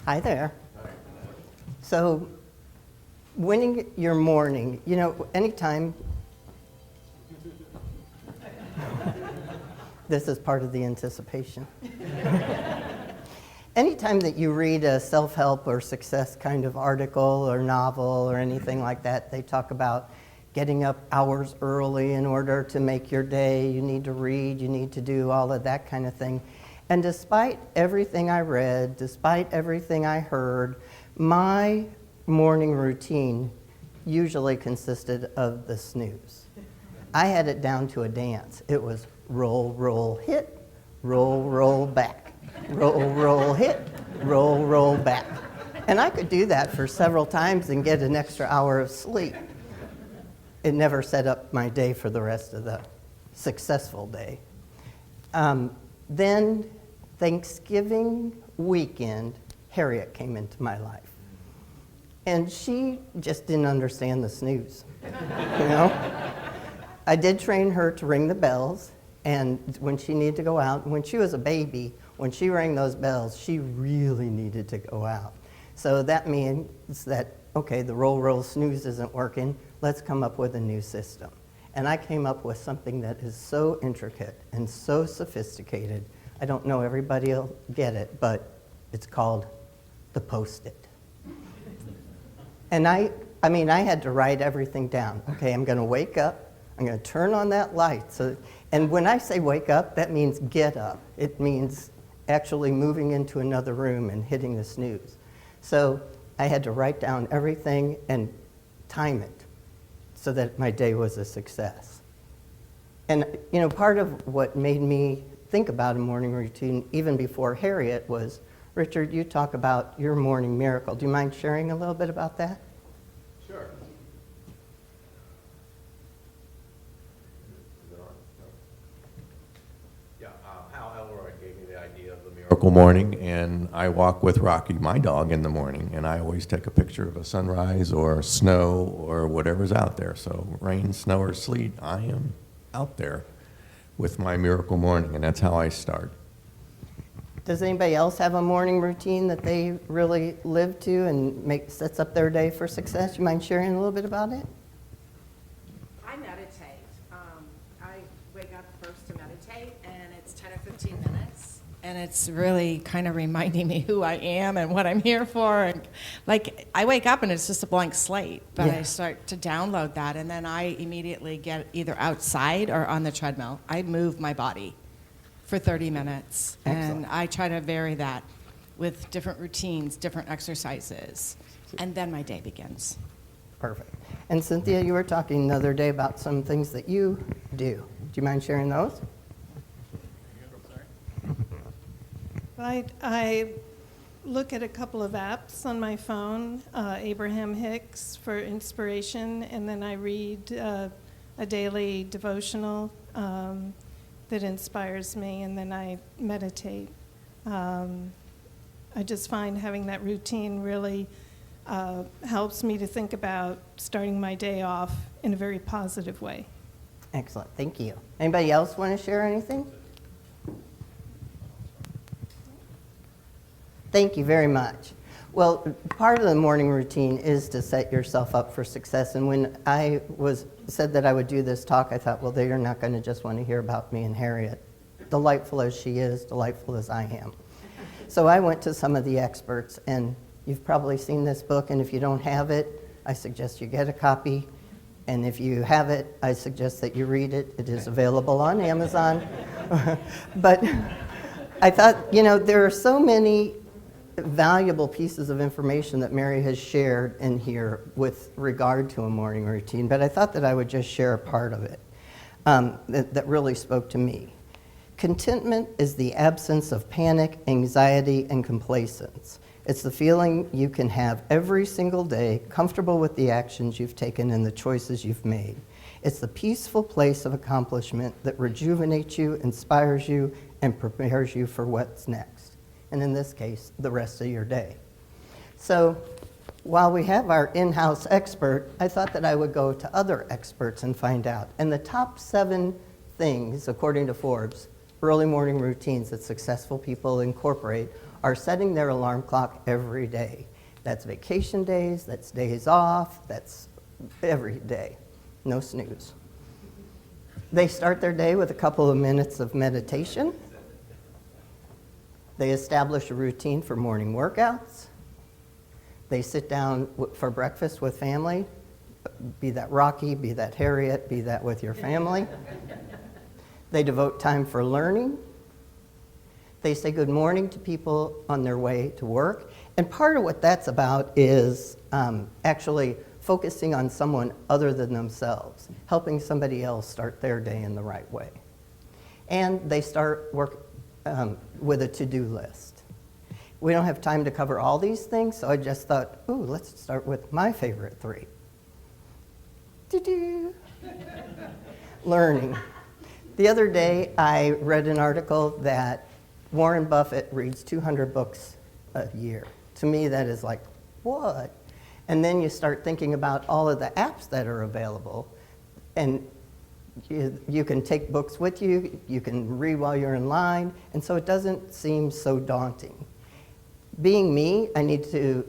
Hi there. So, winning your morning, anytime, this is part of the anticipation. Anytime that you read a self-help or success kind of article or novel or anything like that, they talk about getting up hours early in order to make your day. You need to read, you need to do all of that kind of thing. And despite everything I read, despite everything I heard, my morning routine usually consisted of the snooze. I had it down to a dance. It was roll, roll, hit, roll, roll, back, roll, roll, hit, roll, roll, back. And I could do that for several times and get an extra hour of sleep. It never set up my day for the rest of the successful day. Then Thanksgiving weekend, Harriet came into my life. And she just didn't understand the snooze, I did train her to ring the bells, and when she needed to go out, when she was a baby, when she rang those bells, she really needed to go out. So that means that, okay, the roll, roll, snooze isn't working, let's come up with a new system. And I came up with something that is so intricate and so sophisticated. I don't know everybody will get it, but it's called the Post-it. And I had to write everything down. Okay, I'm going to wake up. I'm going to turn on that light. And when I say wake up, that means get up. It means actually moving into another room and hitting the snooze. So I had to write down everything and time it so that my day was a success. And part of what made me think about a morning routine even before Harriet was, Richard, you talk about your morning miracle. Do you mind sharing a little bit about that? Sure. Is it on? No. Yeah, Hal Elroy gave me the idea of the miracle morning, and I walk with Rocky, my dog, in the morning, and I always take a picture of a sunrise or snow or whatever's out there. So rain, snow, or sleet, I am out there with my miracle morning, and that's how I start. Does anybody else have a morning routine that they really live to and sets up their day for success? You mind sharing a little bit about it? I meditate. I wake up first to meditate, and it's 10 or 15 minutes. And it's really kind of reminding me who I am and what I'm here for. And I wake up and it's just a blank slate, but I start to download that, and then I immediately get either outside or on the treadmill. I move my body for 30 minutes. Excellent. And I try to vary that with different routines, different exercises, and then my day begins. Perfect. And Cynthia, you were talking the other day about some things that you do. Do you mind sharing those? I look at a couple of apps on my phone, Abraham Hicks for inspiration, and then I read a daily devotional that inspires me, and then I meditate. I just find having that routine really helps me to think about starting my day off in a very positive way. Excellent. Thank you. Anybody else want to share anything? Thank you very much. Well, part of the morning routine is to set yourself up for success. And when I said that I would do this talk, I thought, well, they're not going to just want to hear about me and Harriet. Delightful as she is, delightful as I am. So I went to some of the experts, and you've probably seen this book, and if you don't have it, I suggest you get a copy. And if you have it, I suggest that you read it. It is available on Amazon. But I thought, there are so many valuable pieces of information that Mary has shared in here with regard to a morning routine, but I thought that I would just share a part of it that really spoke to me. Contentment is the absence of panic, anxiety, and complacence. It's the feeling you can have every single day, comfortable with the actions you've taken and the choices you've made. It's the peaceful place of accomplishment that rejuvenates you, inspires you, and prepares you for what's next. And in this case, the rest of your day. So while we have our in-house expert, I thought that I would go to other experts and find out. And the top 7 things, according to Forbes, early morning routines that successful people incorporate are setting their alarm clock every day. That's vacation days, that's days off, that's every day. No snooze. They start their day with a couple of minutes of meditation. They establish a routine for morning workouts. They sit down for breakfast with family, be that Rocky, be that Harriet, be that with your family. They devote time for learning. They say good morning to people on their way to work. And part of what that's about is actually focusing on someone other than themselves, helping somebody else start their day in the right way. And they start work with a to-do list. We don't have time to cover all these things, so I just thought, ooh, let's start with my favorite three. Do-do. Learning. The other day, I read an article that Warren Buffett reads 200 books a year. To me, that is like, what? And then you start thinking about all of the apps that are available, and you can take books with you, you can read while you're in line, and so it doesn't seem so daunting. Being me, I need to,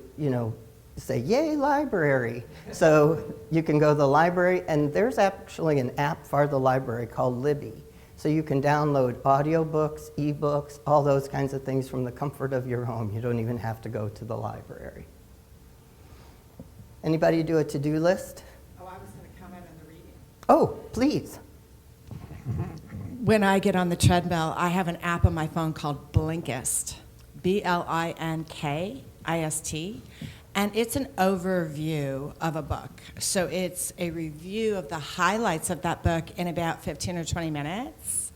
say, yay, library. So you can go to the library, and there's actually an app for the library called Libby. So you can download audiobooks, ebooks, all those kinds of things from the comfort of your home. You don't even have to go to the library. Anybody do a to-do list? Oh, I was going to comment on the reading. Oh, please. When I get on the treadmill, I have an app on my phone called Blinkist, Blinkist, and it's an overview of a book. So it's a review of the highlights of that book in about 15 or 20 minutes.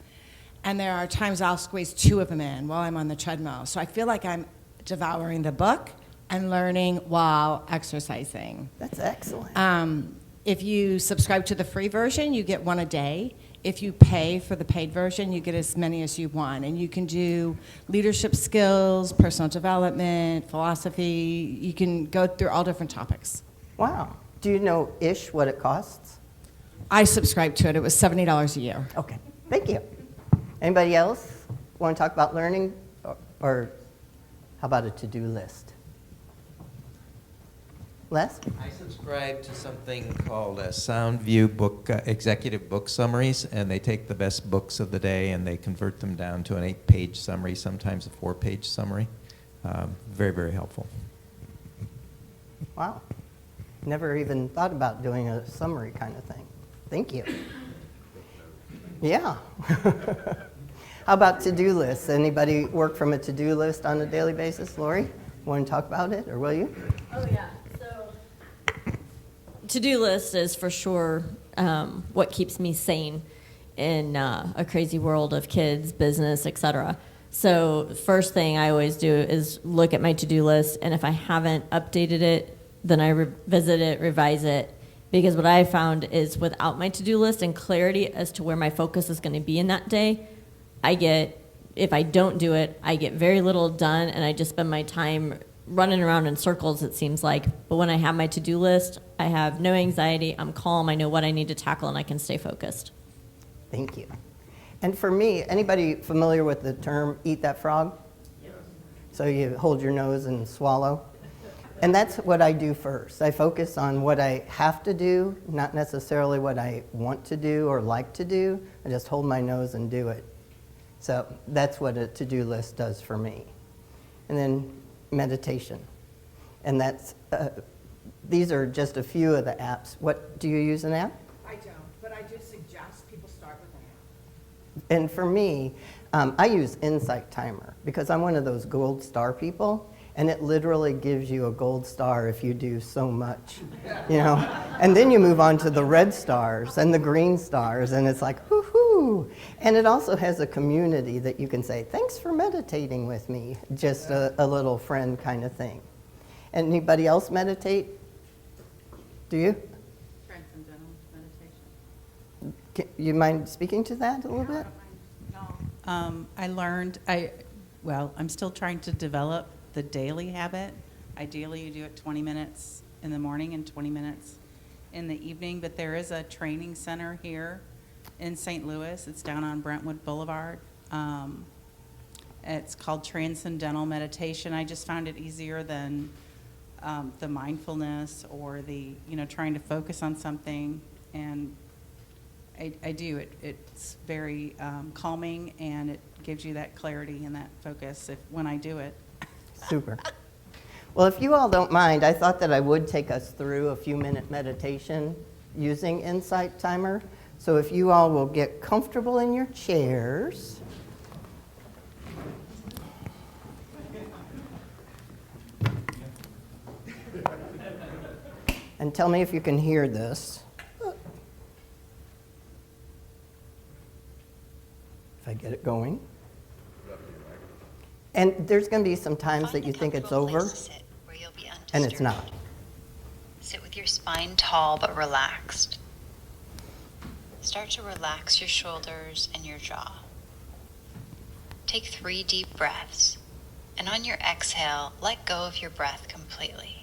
And there are times I'll squeeze 2 of them in while I'm on the treadmill. So I feel like I'm devouring the book and learning while exercising. That's excellent. If you subscribe to the free version, you get 1 a day. If you pay for the paid version, you get as many as you want. And you can do leadership skills, personal development, philosophy. You can go through all different topics. Wow. Do you know-ish what it costs? I subscribed to it. It was $70 a year. Okay. Thank you. Anybody else want to talk about learning? Or how about a to-do list? Les? I subscribe to something called a SoundView book, executive book summaries, and they take the best books of the day and they convert them down to an 8-page summary, sometimes a 4-page summary. Very, very helpful. Wow. Never even thought about doing a summary kind of thing. Thank you. Yeah. How about to-do lists? Anybody work from a to-do list on a daily basis? Lori, want to talk about it, or will you? Oh, yeah. To-do list is for sure what keeps me sane in a crazy world of kids, business, etc. So first thing I always do is look at my to-do list, and if I haven't updated it, then I revisit it, revise it, because what I found is without my to-do list and clarity as to where my focus is going to be in that day, if I don't do it, I get very little done, and I just spend my time running around in circles, it seems like. But when I have my to-do list, I have no anxiety, I'm calm, I know what I need to tackle, and I can stay focused. Thank you. And for me, anybody familiar with the term eat that frog? Yes. So you hold your nose and swallow? And that's what I do first. I focus on what I have to do, not necessarily what I want to do or like to do. I just hold my nose and do it. So that's what a to-do list does for me. And then meditation. And that's, these are just a few of the apps. What, do you use an app? I don't, but I do suggest people start with an app. And for me, I use Insight Timer because I'm one of those gold star people, and it literally gives you a gold star if you do so much, And then you move on to the red stars and the green stars, and it's like, whoo-hoo. And it also has a community that you can say, thanks for meditating with me, just a little friend kind of thing. Anybody else meditate? Do you? Transcendental Meditation. You mind speaking to that a little bit? No. I'm still trying to develop the daily habit. Ideally, you do it 20 minutes in the morning and 20 minutes in the evening, but there is a training center here in St. Louis. It's down on Brentwood Boulevard. It's called Transcendental Meditation. I just found it easier than the mindfulness or the, trying to focus on something. And I do. It's very calming, and it gives you that clarity and that focus when I do it. Super. Well, if you all don't mind, I thought that I would take us through a few-minute meditation using Insight Timer. So if you all will get comfortable in your chairs. And tell me if you can hear this. If I get it going. And there's going to be some times that you think it's over, and it's not. Sit with your spine tall but relaxed. Start to relax your shoulders and your jaw. Take 3 deep breaths, and on your exhale, let go of your breath completely.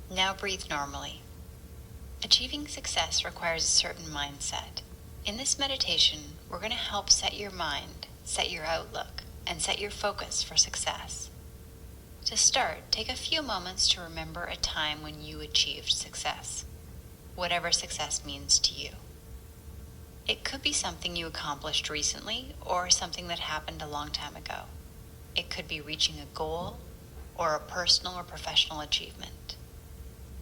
Now breathe normally. Achieving success requires a certain mindset. In this meditation, we're going to help set your mind, set your outlook, and set your focus for success. To start, take a few moments to remember a time when you achieved success, whatever success means to you. It could be something you accomplished recently or something that happened a long time ago. It could be reaching a goal or a personal or professional achievement.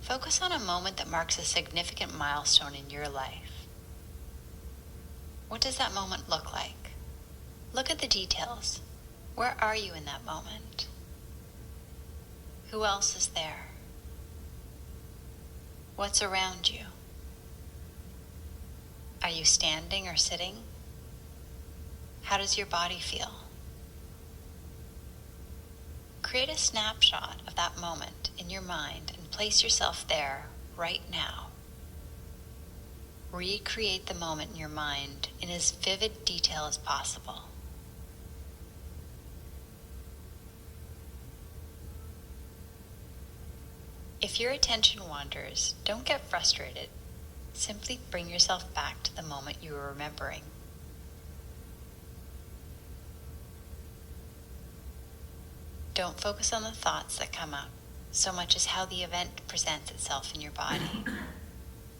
Focus on a moment that marks a significant milestone in your life. What does that moment look like? Look at the details. Where are you in that moment? Who else is there? What's around you? Are you standing or sitting? How does your body feel? Create a snapshot of that moment in your mind and place yourself there right now. Recreate the moment in your mind in as vivid detail as possible. If your attention wanders, don't get frustrated. Simply bring yourself back to the moment you were remembering. Don't focus on the thoughts that come up so much as how the event presents itself in your body.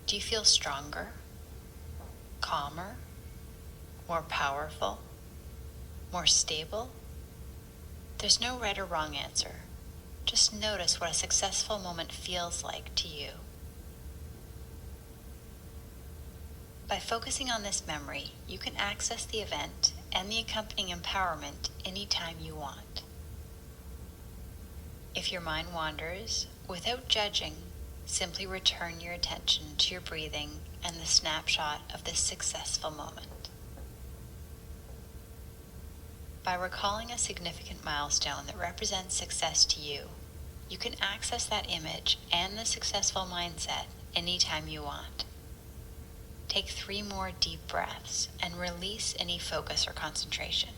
Do you feel stronger, calmer, more powerful, more stable? There's no right or wrong answer. Just notice what a successful moment feels like to you. By focusing on this memory, you can access the event and the accompanying empowerment anytime you want. If your mind wanders, without judging, simply return your attention to your breathing and the snapshot of this successful moment. By recalling a significant milestone that represents success to you, you can access that image and the successful mindset anytime you want. Take 3 more deep breaths and release any focus or concentration.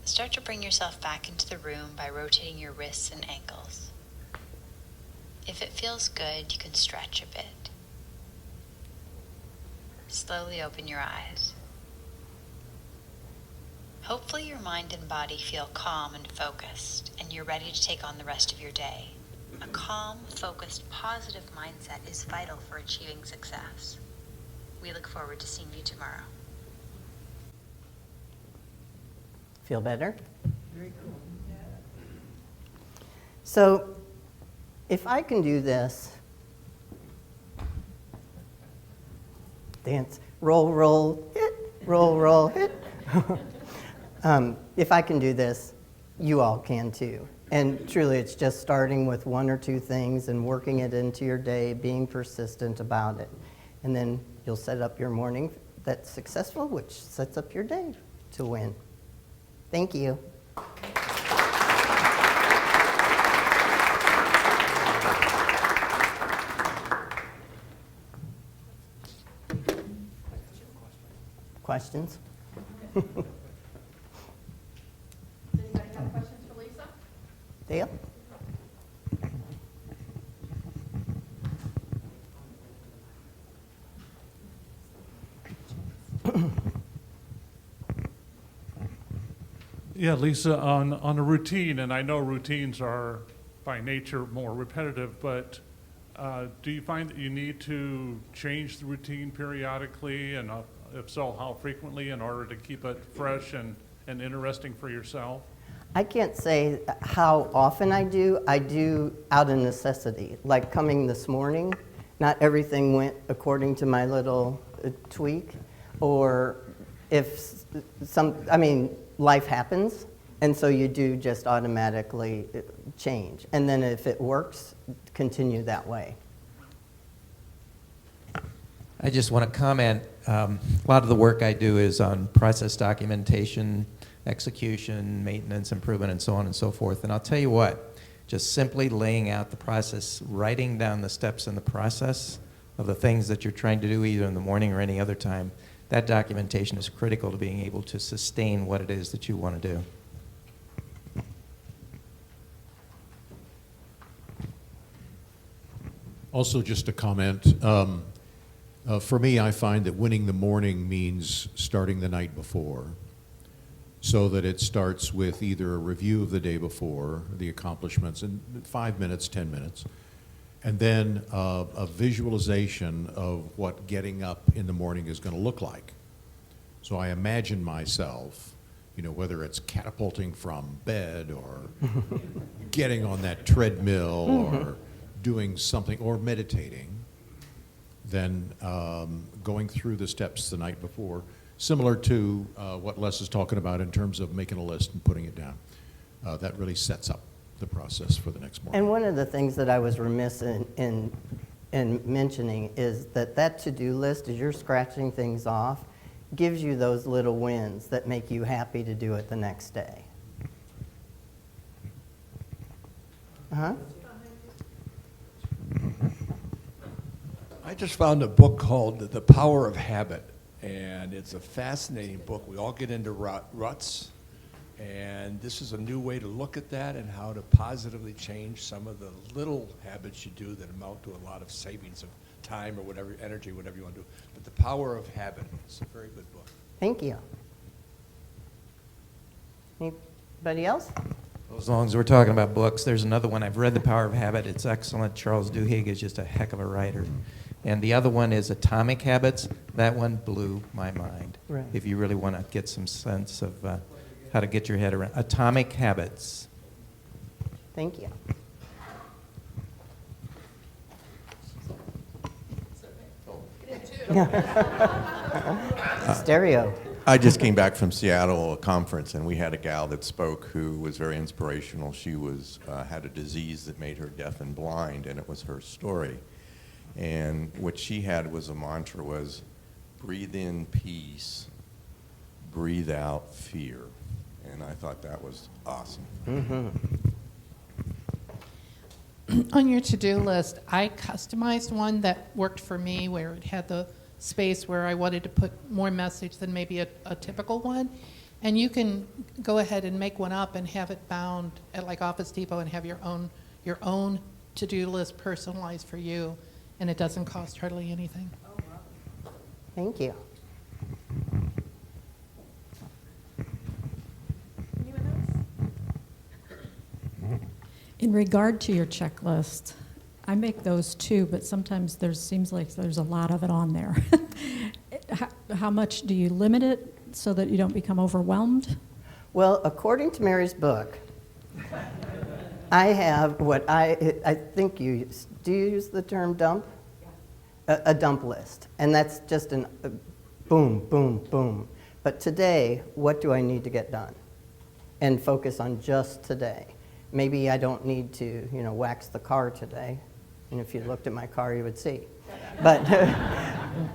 Start to bring yourself back into the room by rotating your wrists and ankles. If it feels good, you can stretch a bit. Slowly open your eyes. Hopefully your mind and body feel calm and focused, and you're ready to take on the rest of your day. A calm, focused, positive mindset is vital for achieving success. We look forward to seeing you tomorrow. Feel better? Very cool. So, if I can do this, dance, roll, roll, hit, roll, roll, hit. If I can do this, you all can too. And truly, it's just starting with one or two things and working it into your day, being persistent about it. And then you'll set up your morning that's successful, which sets up your day to win. Thank you. Questions? Anybody have questions for Lisa? Dale? Yeah, Lisa, on a routine, and I know routines are by nature more repetitive, but do you find that you need to change the routine periodically, and if so, how frequently in order to keep it fresh and interesting for yourself? I can't say how often I do out of necessity. Like coming this morning, not everything went according to my little tweak, or if life happens, and so you do just automatically change. And then if it works, continue that way. I just want to comment, a lot of the work I do is on process documentation, execution, maintenance, improvement, and so on and so forth. And I'll tell you what, just simply laying out the process, writing down the steps in the process of the things that you're trying to do either in the morning or any other time, that documentation is critical to being able to sustain what it is that you want to do. Also, just a comment. For me, I find that winning the morning means starting the night before, so that it starts with either a review of the day before, the accomplishments, in 5 minutes, 10 minutes, and then a visualization of what getting up in the morning is going to look like. So I imagine myself, whether it's catapulting from bed or getting on that treadmill or doing something or meditating, then going through the steps the night before, similar to what Les is talking about in terms of making a list and putting it down. That really sets up the process for the next morning. And one of the things that I was remiss in mentioning is that to-do list, as you're scratching things off, gives you those little wins that make you happy to do it the next day. Uh-huh. I just found a book called The Power of Habit, and it's a fascinating book. We all get into ruts, and this is a new way to look at that and how to positively change some of the little habits you do that amount to a lot of savings of time or whatever, energy, whatever you want to do. But The Power of Habit, it's a very good book. Thank you. Anybody else? As long as we're talking about books, there's another one. I've read The Power of Habit. It's excellent. Charles Duhigg is just a heck of a writer. And the other one is Atomic Habits. That one blew my mind. Right. If you really want to get some sense of how to get your head around. Atomic Habits. Thank you. Stereo. I just came back from Seattle, a conference, and we had a gal that spoke who was very inspirational. She had a disease that made her deaf and blind, and it was her story. And what she had was a mantra was, breathe in peace, breathe out fear. And I thought that was awesome. Mm-hmm. On your to-do list, I customized one that worked for me where it had the space where I wanted to put more message than maybe a typical one. And you can go ahead and make one up and have it bound at like Office Depot and have your own to-do list personalized for you, and it doesn't cost hardly anything. Thank you. In regard to your checklist, I make those too, but sometimes seems like there's a lot of it on there. How much do you limit it so that you don't become overwhelmed? Well, according to Mary's book, I have what I think do you use the term dump? a dump list. And that's just a boom, boom, boom. But today, what do I need to get done? And focus on just today. Maybe I don't need to, wax the car today. And if you looked at my car, you would see. But,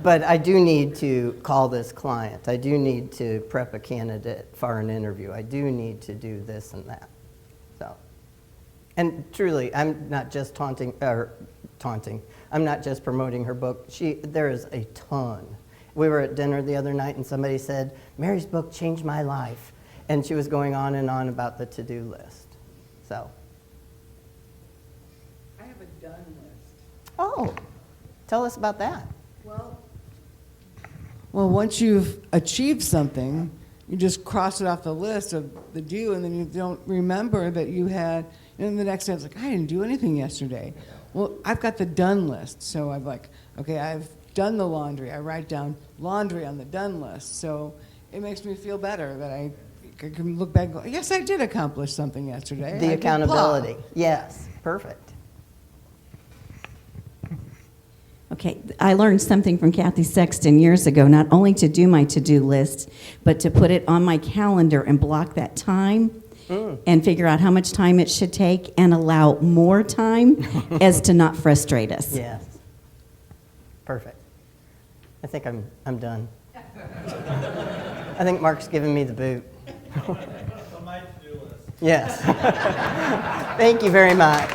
but I do need to call this client. I do need to prep a candidate for an interview. I do need to do this and that. So, and truly, I'm not just taunting. I'm not just promoting her book. There is a ton. We were at dinner the other night, and somebody said, "Mary's book changed my life," and she was going on and on about the to-do list. So. I have a done list. Oh, tell us about that. Well, once you've achieved something, you just cross it off the list of the do, and then you don't remember that you had, and the next day it's like, I didn't do anything yesterday. Well, I've got the done list, so I'm like, okay, I've done the laundry. I write down laundry on the done list, so it makes me feel better that I can look back and go, yes, I did accomplish something yesterday. The accountability. Yes, perfect. Okay, I learned something from Kathy Sexton years ago, not only to do my to-do list, but to put it on my calendar and block that time and figure out how much time it should take and allow more time as to not frustrate us. Yes. Perfect. I think I'm done. I think Mark's giving me the boot. On my to-do list. Yes. Thank you very much.